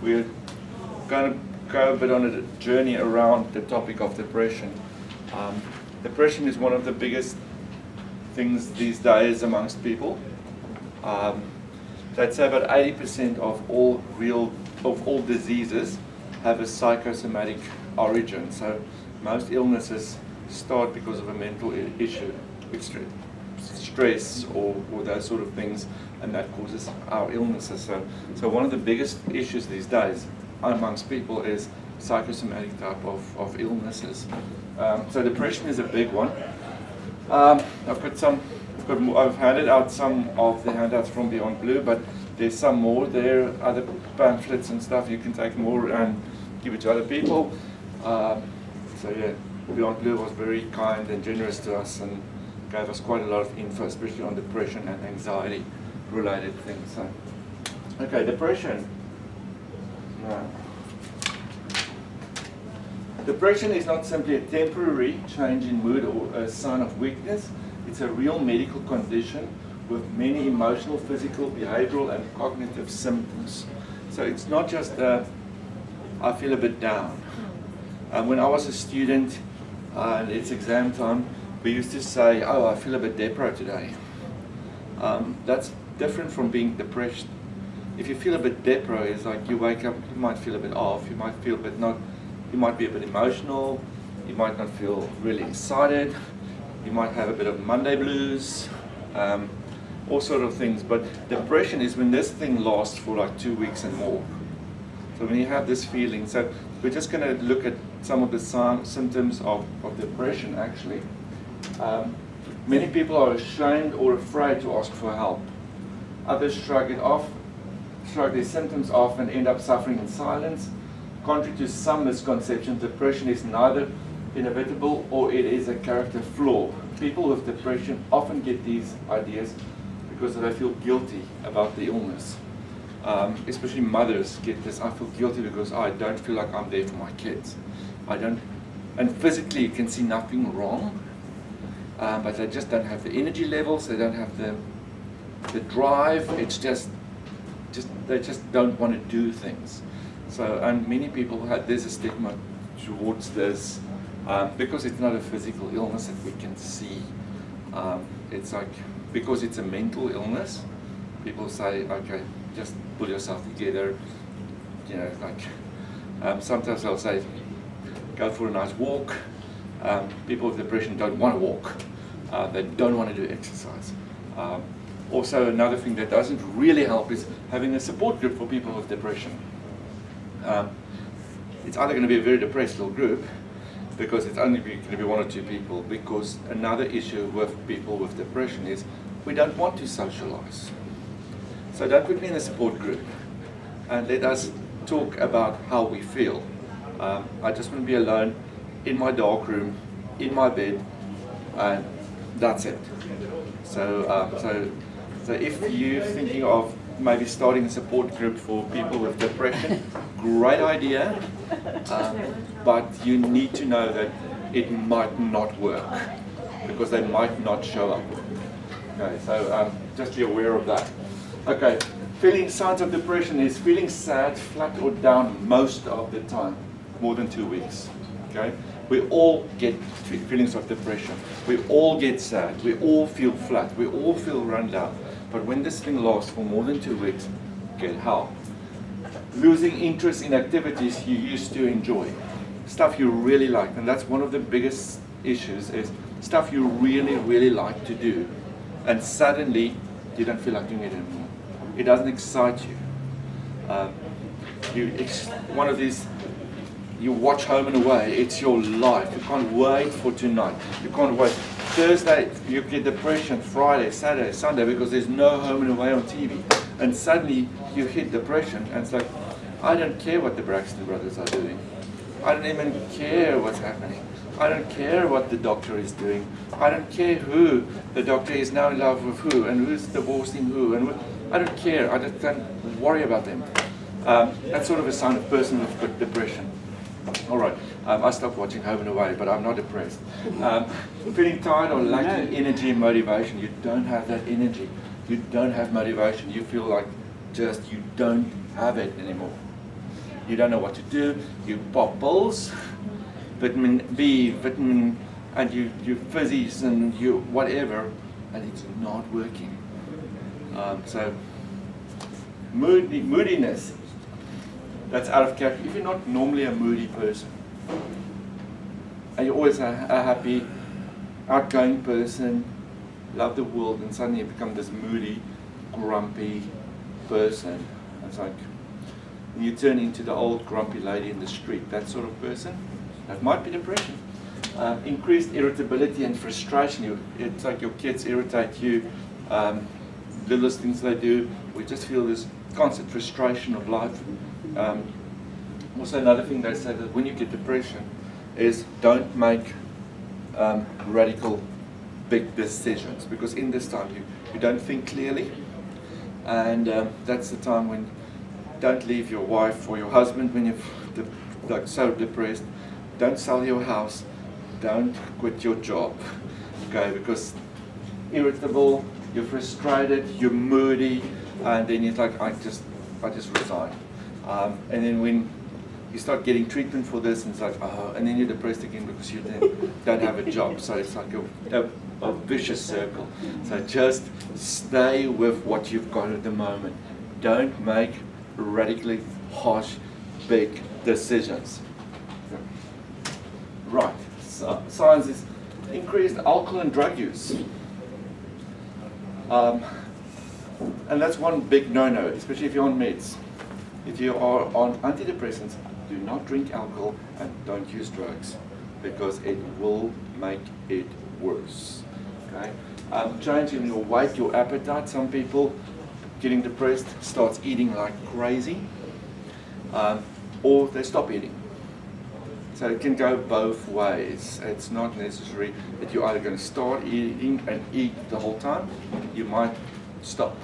We're going to go a bit on a journey around the topic of depression. Depression is one of the biggest things these days amongst people. So I'd say about 80% of all diseases have a psychosomatic origin. So most illnesses start because of a mental issue, stress or those sort of things, and that causes our illnesses. So one of the biggest issues these days amongst people is psychosomatic type of illnesses. So depression is a big one. I've handed out some of the handouts from Beyond Blue, but there's some more. There are other pamphlets and stuff. You can take more and give it to other people. So yeah, Beyond Blue was very kind and generous to us and gave us quite a lot of info, especially on depression and anxiety related things. So, okay, depression. Depression is not simply a temporary change in mood or a sign of weakness. It's a real medical condition with many emotional, physical, behavioral, and cognitive symptoms. So it's not just I feel a bit down. When I was a student and it's exam time, we used to say, oh, I feel a bit depro today. That's different from being depressed. If you feel a bit depro, it's like you wake up, you might feel a bit off, you might feel a bit you might be a bit emotional, you might not feel really excited, you might have a bit of Monday blues, all sort of things. But depression is when this thing lasts for like 2 weeks and more. So when you have this feeling, so we're just going to look at some of the symptoms of depression actually. Many people are ashamed or afraid to ask for help. Others shrug their symptoms off and end up suffering in silence. Contrary to some misconceptions, depression is neither inevitable or it is a character flaw. People with depression often get these ideas because they feel guilty about the illness. Especially mothers get this, I feel guilty because I don't feel like I'm there for my kids. And physically you can see nothing wrong, but they just don't have the energy levels, they don't have the drive, it's just they just don't want to do things. So, and many people there's a stigma towards this because it's not a physical illness that we can see. It's like, because it's a mental illness, people say, okay, just pull yourself together, you know, like sometimes they'll say, go for a nice walk. People with depression don't want to walk. They don't want to do exercise. Also, another thing that doesn't really help is having a support group for people with depression. It's either going to be a very depressed little group, because it's only going to be 1 or 2 people, because another issue with people with depression is we don't want to socialize. So don't put me in a support group and let us talk about how we feel. I just want to be alone in my dark room, in my bed, and that's it. So if you're thinking of maybe starting a support group for people with depression, great idea, but you need to know that it might not work because they might not show up. Okay, so just be aware of that. Okay, signs of depression is feeling sad, flat or down most of the time, more than 2 weeks. Okay, we all get feelings of depression. We all get sad. We all feel flat. We all feel run down. But when this thing lasts for more than 2 weeks, get help. Losing interest in activities you used to enjoy, stuff you really like, and that's one of the biggest issues, is stuff you really, really like to do, and suddenly you don't feel like doing it anymore. It doesn't excite you. One of these, you watch Home and Away, it's your life. You can't wait for tonight. You can't wait. Thursday, you get depression, Friday, Saturday, Sunday, because there's no Home and Away on TV. And suddenly you hit depression, and it's like, I don't care what the Braxton brothers are doing. I don't even care what's happening. I don't care what the doctor is doing. I don't care who the doctor is now in love with who, and who's divorcing who, and I don't care. I just don't worry about them. That's sort of a sign of a person with depression. All right, I stopped watching Home and Away, but I'm not depressed. Feeling tired or lacking energy and motivation. You don't have that energy. You don't have motivation. You feel like just you don't have it anymore. you don't know what to do, you pop pills, vitamin B, vitamin, and you fizzies and you whatever, and it's not working. So moodiness, that's out of character. If you're not normally a moody person, and you're always a happy, outgoing person, love the world, and suddenly you become this moody, grumpy person, it's like you turn into the old grumpy lady in the street, that sort of person, that might be depression. Increased irritability and frustration. It's like your kids irritate you, littlest things they do. We just feel this constant frustration of life. Also another thing they say that when you get depression is don't make radical big decisions, because in this time you don't think clearly, and that's the time when don't leave your wife or your husband when you're like so depressed. Don't sell your house. Don't quit your job, okay? Because irritable, you're frustrated, you're moody, and then you're like, I just resign. And then when you start getting treatment for this, and it's like, oh, and then you're depressed again because you then don't have a job. So it's like a vicious circle. So just stay with what you've got at the moment. Don't make radically harsh, big decisions. Right. So, signs is increased alcohol and drug use. And that's one big no-no, especially if you're on meds. If you are on antidepressants, do not drink alcohol and don't use drugs, because it will make it worse. Okay? Changing your weight, your appetite. Some people getting depressed starts eating like crazy, or they stop eating. So it can go both ways. It's not necessary that you're either going to start eating and eat the whole time. You might stop.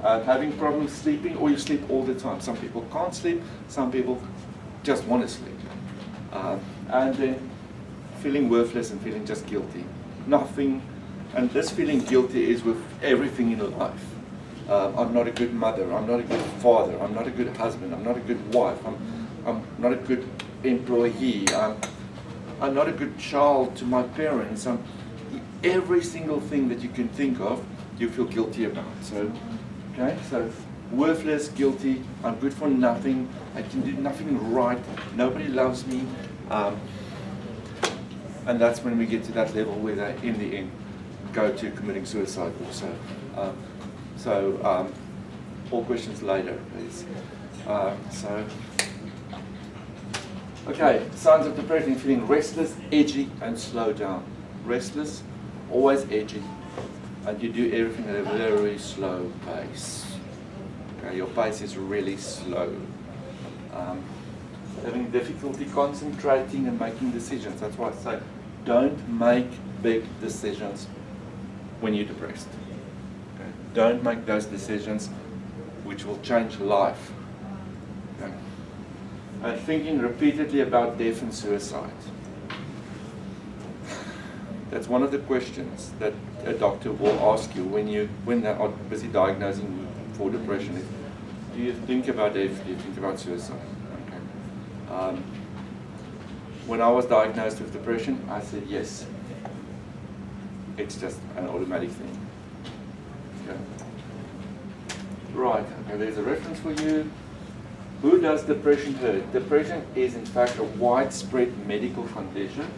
Having problems sleeping, or you sleep all the time. Some people can't sleep, some people just want to sleep. And then feeling worthless and feeling just guilty. Nothing, and this feeling guilty is with everything in life. I'm not a good mother, I'm not a good father, I'm not a good husband, I'm not a good wife, I'm not a good employee, I'm not a good child to my parents. Every single thing that you can think of, you feel guilty about. So, okay, so worthless, guilty, I'm good for nothing, I can do nothing right, nobody loves me, and that's when we get to that level where they, in the end, go to committing suicide also. All questions later, please. Okay, signs of depression: feeling restless, edgy, and slow down. Restless, always edgy, and you do everything at a very slow pace. Okay, your pace is really slow. Having difficulty concentrating and making decisions. That's why I say, don't make big decisions when you're depressed. Okay? Don't make those decisions which will change life. Okay? And thinking repeatedly about death and suicide. That's one of the questions that a doctor will ask you when they are busy diagnosing you for depression. Is, do you think about death? Do you think about suicide? Okay. When I was diagnosed with depression, I said yes. It's just an automatic thing. Okay. Right. Okay. There's a reference for you. Who does depression hurt? Depression is in fact a widespread medical condition.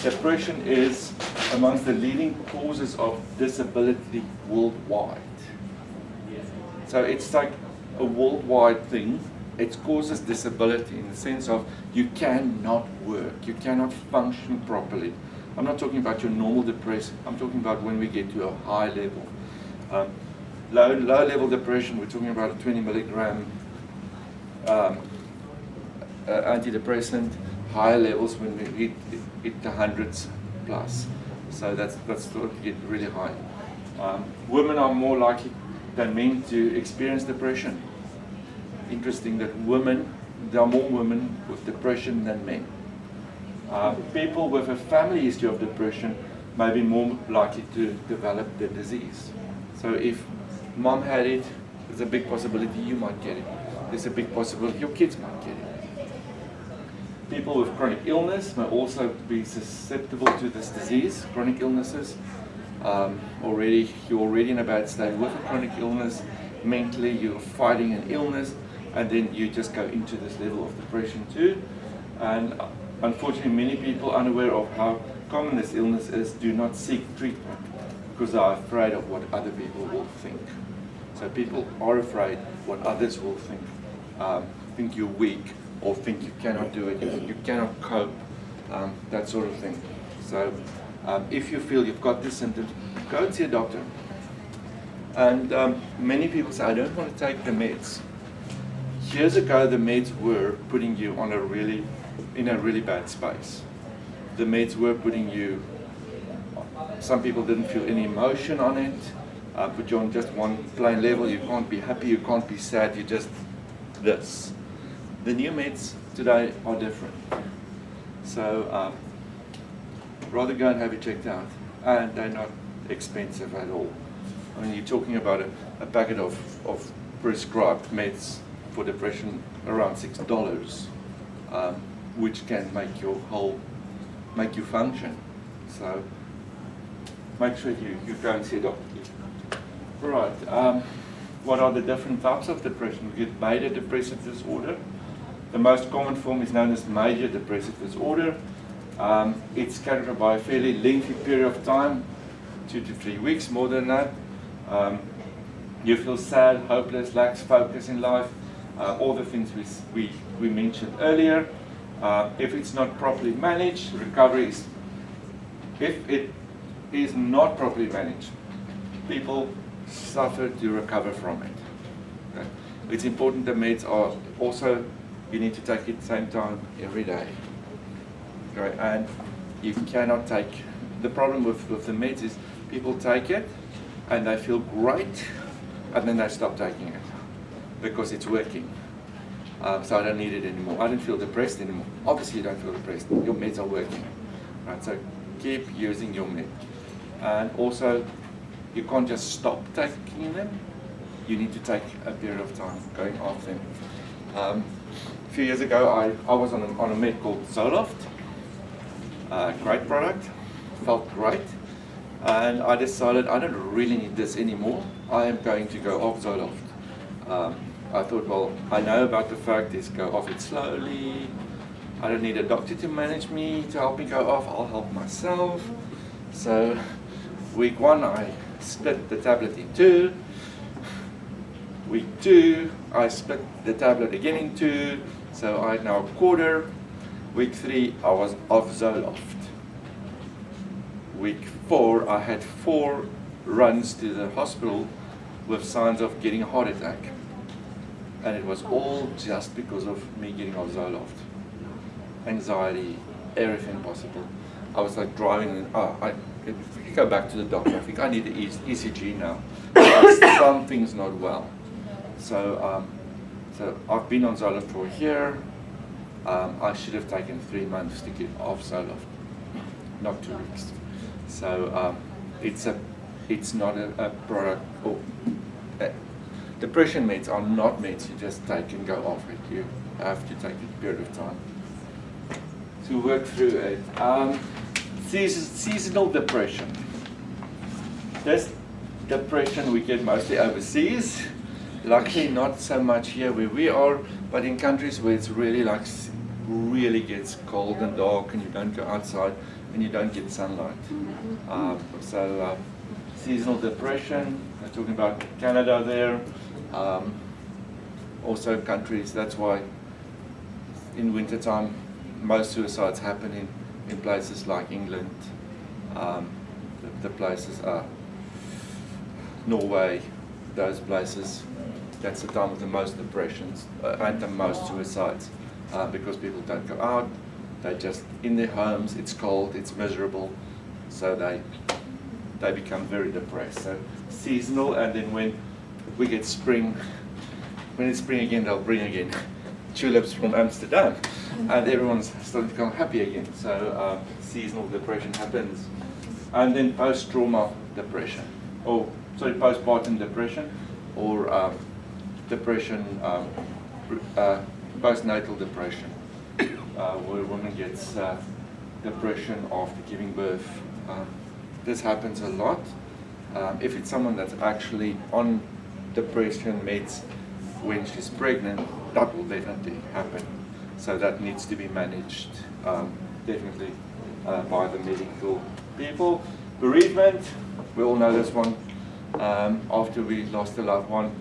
Depression is amongst the leading causes of disability worldwide. So it's like a worldwide thing. It causes disability in the sense of you cannot work, you cannot function properly. I'm not talking about your normal depression, I'm talking about when we get to a high level. Low level depression, we're talking about a 20 milligram antidepressant. Higher levels when we hit the hundreds plus. So that's sort of get really high. Women are more likely than men to experience depression. Interesting that there are more women with depression than men. People with a family history of depression may be more likely to develop the disease. So if mom had it, there's a big possibility you might get it. there's a big possibility your kids might get it. People with chronic illness may also be susceptible to this disease. Chronic illnesses, you're already in a bad state with a chronic illness. Mentally, you're fighting an illness, and then you just go into this level of depression too. And unfortunately, many people unaware of how common this illness is do not seek treatment because they are afraid of what other people will think. So people are afraid what others will think you're weak, or think you cannot do it, you cannot cope, that sort of thing. So if you feel you've got this symptoms, go and see a doctor. And many people say, I don't want to take the meds. Years ago, the meds were putting you in a really bad space. The meds were putting you, some people didn't feel any emotion on it, put you on just one plain level. You can't be happy, you can't be sad, you're just this. The new meds today are different. So rather go and have it checked out. And they're not expensive at all. I mean, you're talking about a packet of prescribed meds for depression around $6, which can make you function. So make sure you go and see a doctor. Right. What are the different types of depression? We get major depressive disorder. The most common form is known as major depressive disorder. It's characterized by a fairly lengthy period of time, 2 to 3 weeks, more than that. You feel sad, hopeless, lacks focus in life, all the things we mentioned earlier. If it's not properly managed, if it is not properly managed, people suffer to recover from it. Okay? It's important the meds are also, you need to take it at the same time every day. Okay? And you cannot take, the problem with the meds is people take it and they feel great and then they stop taking it because it's working. So I don't need it anymore. I don't feel depressed anymore. Obviously you don't feel depressed. Your meds are working. Right? So keep using your med. And also, you can't just stop taking them. You need to take a period of time going off them. A few years ago, I was on a med called Zoloft. Great product, felt great. And I decided I don't really need this anymore. I am going to go off Zoloft. I thought, well, I know about the fact is go off it slowly. I don't need a doctor to manage me, to help me go off. I'll help myself. So week 1, I split the tablet in 2. Week 2, I split the tablet again in 2. So I had now a quarter. Week 3, I was off Zoloft. Week 4, I had 4 runs to the hospital with signs of getting a heart attack. And it was all just because of me getting off Zoloft. Anxiety, everything possible. I was like driving and if you go back to the doctor, I think I need the ECG now. Something's not well. So I've been on Zoloft for a year. I should have taken 3 months to get off Zoloft, not 2 weeks. So it's not a product. Depression meds are not meds you just take and go off it. You have to take a period of time to work through it. Seasonal depression. This depression we get mostly overseas. Luckily not so much here where we are, but in countries where it's really gets cold and dark and you don't go outside and you don't get sunlight. Seasonal depression, I'm talking about Canada there. Also countries, that's why in wintertime most suicides happen in places like England. The places are Norway, those places. That's the time of the most depressions and the most suicides because people don't go out, they're just in their homes, it's cold, it's miserable, so they become very depressed. So seasonal, and then when we get spring, when it's spring again, they'll bring again tulips from Amsterdam and everyone's starting to become happy again. So seasonal depression happens. And then post-trauma depression, postpartum depression, or depression postnatal depression, where a woman gets depression after giving birth. This happens a lot. If it's someone that's actually on depression meds when she's pregnant, that will definitely happen. So that needs to be managed definitely by the medical people. Bereavement, we all know this one. After we lost a loved one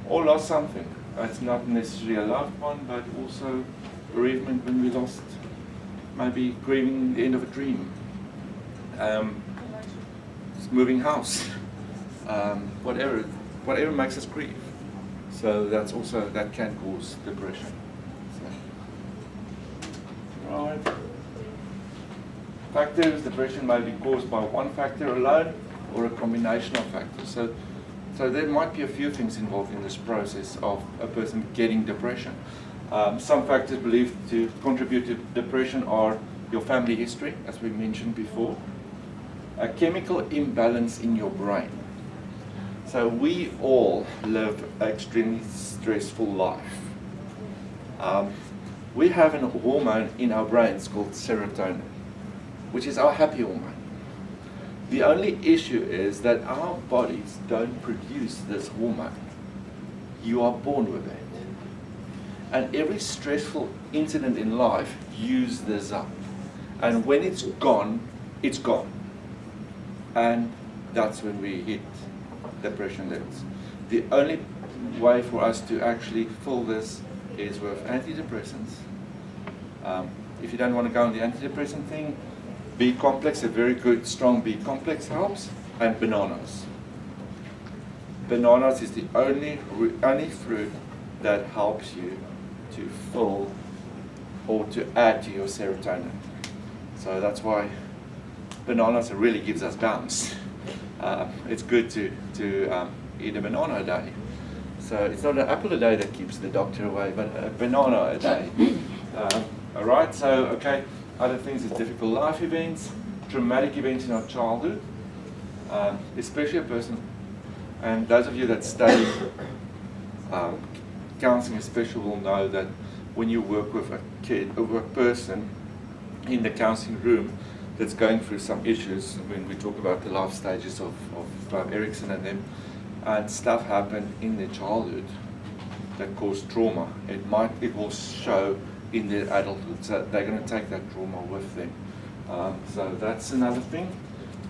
or lost something. It's not necessarily a loved one, but also bereavement when we lost, maybe grieving the end of a dream. Moving house, whatever makes us grieve. So that's also, that can cause depression. So, right. Factors, depression may be caused by one factor alone or a combination of factors. So there might be a few things involved in this process of a person getting depression. Some factors believed to contribute to depression are your family history, as we mentioned before, a chemical imbalance in your brain. So we all live an extremely stressful life. We have a hormone in our brains called serotonin, which is our happy hormone. The only issue is that our bodies don't produce this hormone. You are born with it. And every stressful incident in life uses this up. And when it's gone, it's gone. And that's when we hit depression levels. The only way for us to actually fill this is with antidepressants. If you don't want to go on the antidepressant thing, B complex, a very good strong B complex helps, and bananas. Bananas is the only fruit that helps you to fill or to add to your serotonin. So that's why bananas really gives us bounce. It's good to eat a banana a day. So it's not an apple a day that keeps the doctor away, but a banana a day. All right, so okay. Other things is difficult life events, traumatic events in our childhood, especially a person, and those of you that study counseling especially will know that when you work with a kid or a person in the counseling room that's going through some issues, when we talk about the life stages of Erickson and them, and stuff happened in their childhood that caused trauma, it will show in their adulthood, so they're going to take that trauma with them. So that's another thing.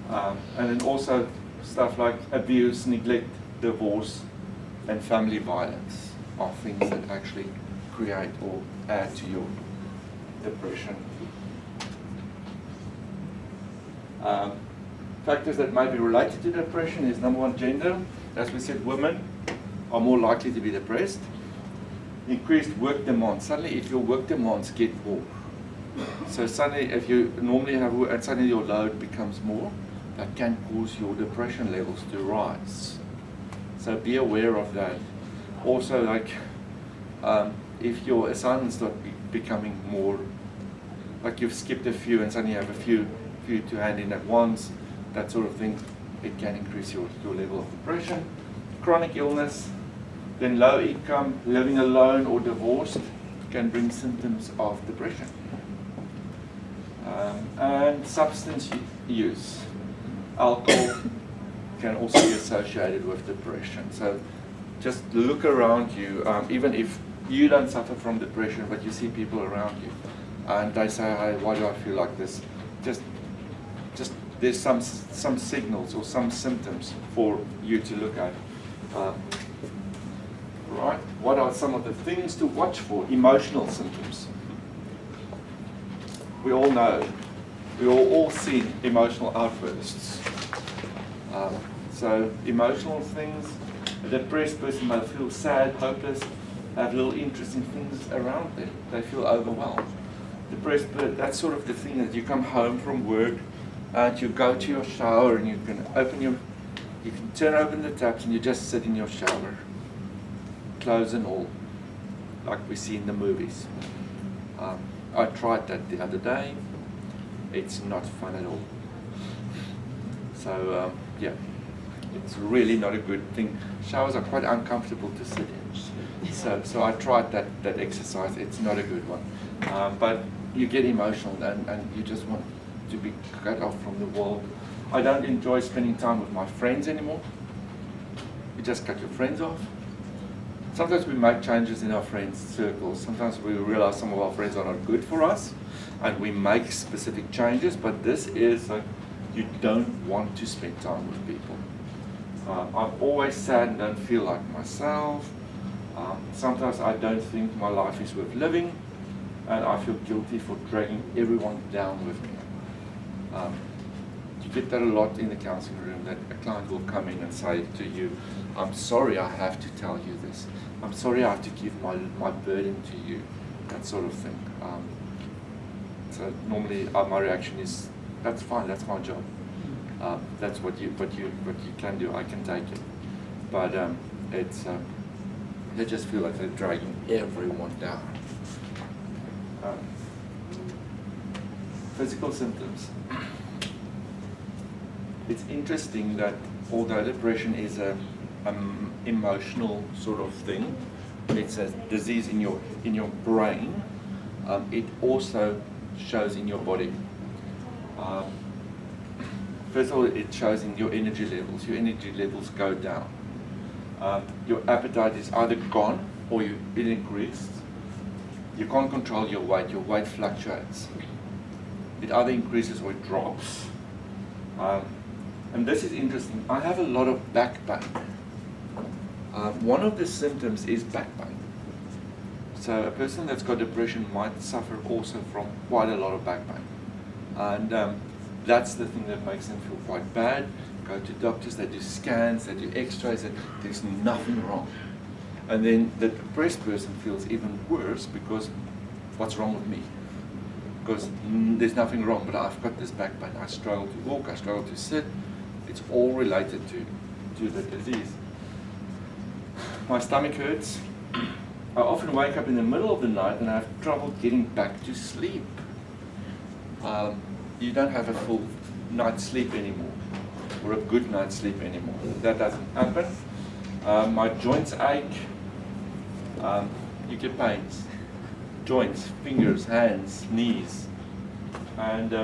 And then also stuff like abuse, neglect, divorce, and family violence are things that actually create or add to your depression. Factors that may be related to depression is number one, gender. As we said, women are more likely to be depressed. Increased work demands. Suddenly, if your work demands get more, so suddenly, if you normally have work and suddenly your load becomes more, that can cause your depression levels to rise. So be aware of that. Also, like if your assignments start becoming more, like you've skipped a few and suddenly you have a few to hand in at once, that sort of thing, it can increase your level of depression. Chronic illness. Then low income, living alone or divorced can bring symptoms of depression. And substance use. Alcohol can also be associated with depression. So just look around you, even if you don't suffer from depression, but you see people around you, and they say, hey, why do I feel like this? Just there's some signals or some symptoms for you to look at. Right? What are some of the things to watch for? Emotional symptoms. We all know. We all seen emotional outbursts. So emotional things. A depressed person may feel sad, hopeless, have little interest in things around them. They feel overwhelmed. Depressed, that's sort of the thing that you come home from work and you go to your shower and you can turn open the taps and you just sit in your shower. Clothes and all, like we see in the movies. I tried that the other day. It's not fun at all. So yeah, it's really not a good thing. Showers are quite uncomfortable to sit in. So I tried that exercise. It's not a good one. But you get emotional and you just want to be cut off from the world. I don't enjoy spending time with my friends anymore. You just cut your friends off. Sometimes we make changes in our friends' circles. Sometimes we realize some of our friends are not good for us and we make specific changes, but this is like you don't want to spend time with people. I'm always sad and don't feel like myself. Sometimes I don't think my life is worth living, and I feel guilty for dragging everyone down with me. You get that a lot in the counseling room, that a client will come in and say to you, I'm sorry I have to tell you this. I'm sorry I have to give my burden to you, that sort of thing. So normally my reaction is, that's fine, that's my job. That's what you can do, I can take it. But they just feel like they're dragging everyone down. Physical symptoms. It's interesting that although depression is a emotional sort of thing, it's a disease in your brain, it also shows in your body. First of all, it shows in your energy levels. Your energy levels go down. Your appetite is either gone or it increased. You can't control your weight fluctuates. It either increases or it drops. And this is interesting. I have a lot of back pain. One of the symptoms is back pain. So a person that's got depression might suffer also from quite a lot of back pain. And that's the thing that makes them feel quite bad. Go to doctors, they do scans, they do x-rays, and there's nothing wrong. And then the depressed person feels even worse because what's wrong with me? Because there's nothing wrong, but I've got this back pain. I struggle to walk, I struggle to sit. It's all related to the disease. My stomach hurts. I often wake up in the middle of the night and I have trouble getting back to sleep. You don't have a full night's sleep anymore, or a good night's sleep anymore. That doesn't happen. My joints ache. You get pains. Joints, fingers, hands, knees. And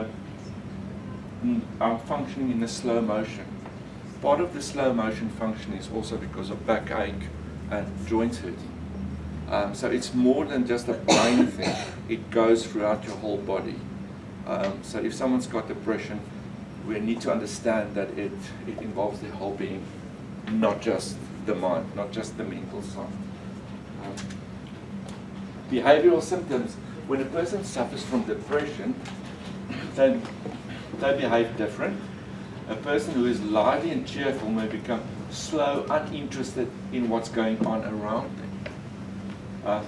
I'm functioning in a slow motion. Part of the slow motion function is also because of backache and joints hurting. So it's more than just a brain thing. It goes throughout your whole body. So if someone's got depression, we need to understand that it involves the whole being, not just the mind, not just the mental side. Behavioral symptoms. When a person suffers from depression, they behave different. A person who is lively and cheerful may become slow, uninterested in what's going on around them.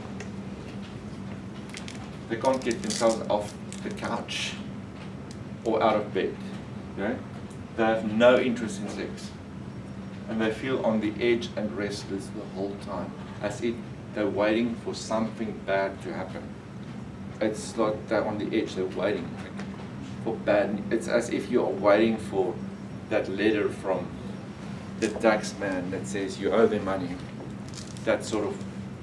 They can't get themselves off the couch or out of bed. Okay? They have no interest in sex. And they feel on the edge and restless the whole time, as if they're waiting for something bad to happen. It's like they're on the edge, they're waiting for bad. It's as if you're waiting for that letter from the tax man that says you owe them money. That's sort of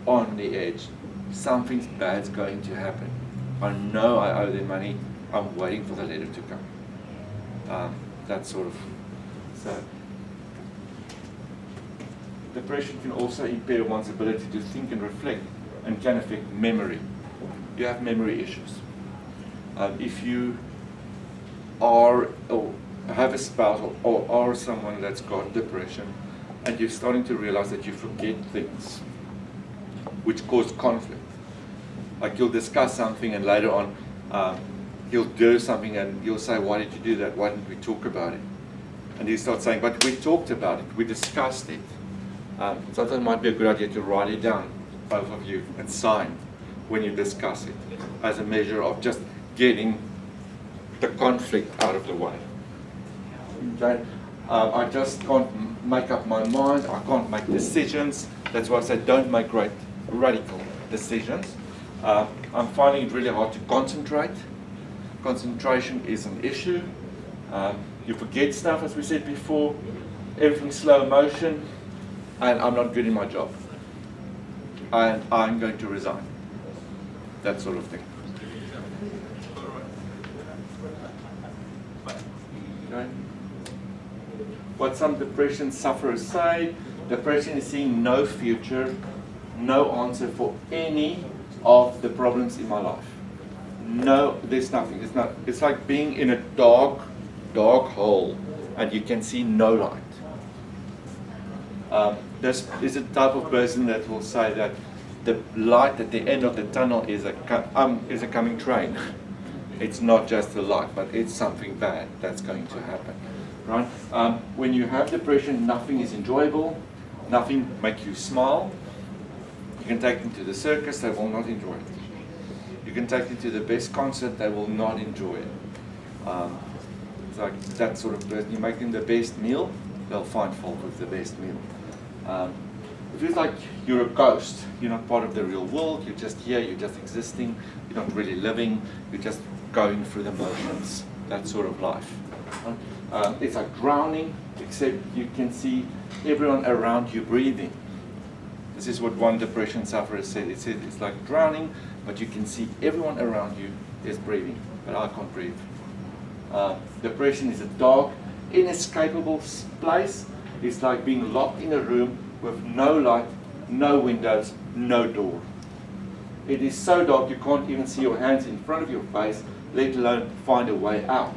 on the edge. Something bad's going to happen. I know I owe them money. I'm waiting for the letter to come. That sort of. So, depression can also impair one's ability to think and reflect, and can affect memory. You have memory issues. If you are or have a spouse or are someone that's got depression, and you're starting to realize that you forget things, which cause conflict. Like you'll discuss something and later on he'll do something and you'll say, why did you do that? Why didn't we talk about it? And he starts saying, but we talked about it, we discussed it. Sometimes it might be a good idea to write it down, both of you, and sign when you discuss it, as a measure of just getting the conflict out of the way. Okay? I just can't make up my mind, I can't make decisions. That's why I say don't make radical decisions. I'm finding it really hard to concentrate. Concentration is an issue. You forget stuff, as we said before. Everything's slow motion, and I'm not good in my job. and I'm going to resign. That sort of thing. Okay. What some depression sufferers say, depression is seeing no future, no answer for any of the problems in my life. No, there's nothing. It's like being in a dark hole and you can see no light. This is a type of person that will say that the light at the end of the tunnel is a coming train. It's not just a light, but it's something bad that's going to happen, right? When you have depression, nothing is enjoyable, nothing makes you smile. You can take them to the circus, they will not enjoy it. You can take them to the best concert, they will not enjoy it. It's like that sort of person. You make them the best meal, they'll find fault with the best meal. It feels like you're a ghost. You're not part of the real world. You're just here. You're just existing. You're not really living. You're just going through the motions. That sort of life. It's like drowning, except you can see everyone around you breathing. This is what one depression sufferer said. It said it's like drowning, but you can see everyone around you is breathing, but I can't breathe. Depression is a dark, inescapable place. It's like being locked in a room with no light, no windows, no door. It is so dark you can't even see your hands in front of your face, let alone find a way out.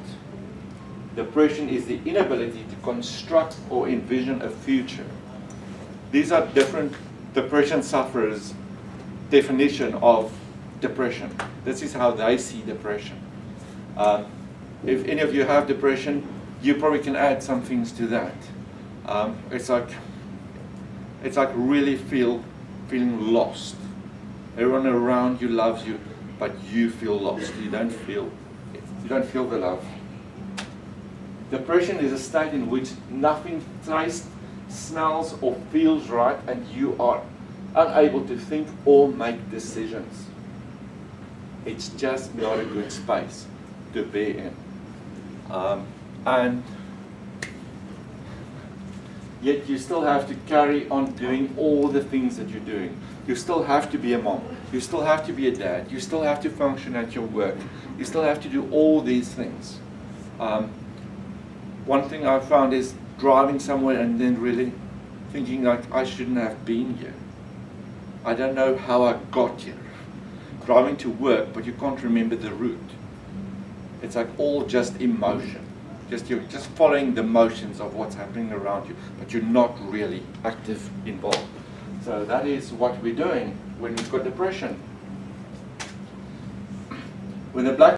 Depression is the inability to construct or envision a future. These are different depression sufferers' definition of depression. This is how they see depression. If any of you have depression, you probably can add some things to that. It's like really feeling lost. Everyone around you loves you, but you feel lost. You don't feel the love. Depression is a state in which nothing tastes, smells, or feels right, and you are unable to think or make decisions. It's just not a good space to be in. And yet you still have to carry on doing all the things that you're doing. You still have to be a mom. You still have to be a dad. You still have to function at your work. You still have to do all these things. One thing I've found is driving somewhere and then really thinking like, I shouldn't have been here. I don't know how I got here. Driving to work, but you can't remember the route. It's like all just emotion. You're just following the motions of what's happening around you, but you're not really active involved. So that is what we're doing when we've got depression. When the black